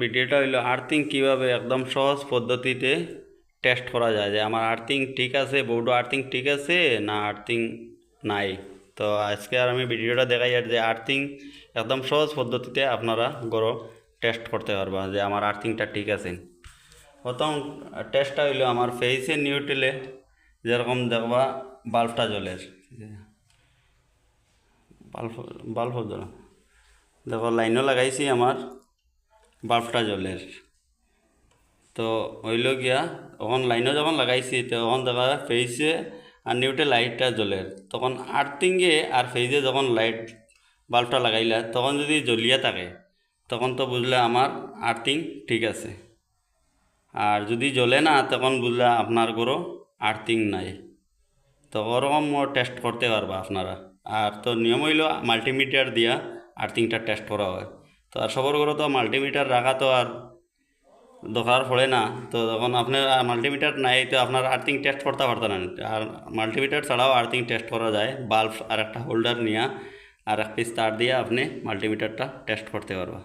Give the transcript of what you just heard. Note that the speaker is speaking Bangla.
ভিডিওটা হইলো আর্থিং কিভাবে একদম সহজ পদ্ধতিতে টেস্ট করা যায় যে আমার আর্থিং ঠিক আছে, বোর্ডও আর্থিং ঠিক আছে না আর্থিং নাই। তো আজকে আর আমি ভিডিওটা দেখাই আর যে আর্থিং একদম সহজ পদ্ধতিতে আপনারা গরো টেস্ট করতে পারবা যে আমার আর্থিংটা ঠিক আছে। প্রথম টেস্টটা হইলো আমার ফেসে নিউট্রেলে যেরকম দেখবা বাল্বটা জ্বলের, বাল্ব বাল্ব জ্বলা দেখো লাইনও লাগাইছি আমার বাল্বটা জ্বলের। তো হইল গিয়া তখন লাইনও যখন লাগাইছি তখন দেখা যায় ফেসে আর নিউটে লাইটটা জ্বলের, তখন আর্থিংয়ে আর ফেসে যখন লাইট বাল্বটা লাগাইলা তখন যদি জ্বলিয়া থাকে তখন তো বুঝলে আমার আর্থিং ঠিক আছে। আর যদি জ্বলে না তখন বুঝলে আপনার গরো আর্থিং নাই। তো ওরকম টেস্ট করতে পারবা আপনারা। আর তো নিয়ম হইল মাল্টিমিটার দিয়া আর্থিংটা টেস্ট করা হয়। তো আর সবার ঘরে তো মাল্টিমিটার রাখা তো আর দরকার পড়ে না। তো তখন আপনার মাল্টিমিটার নাই তো আপনার আর্থিং টেস্ট করতে পারতেন না। আর মাল্টিমিটার ছাড়াও আর্থিং টেস্ট করা যায়, বাল্ব আর একটা হোল্ডার নিয়ে আর এক পিস তার দিয়ে আপনি মাল্টিমিটারটা টেস্ট করতে পারবা।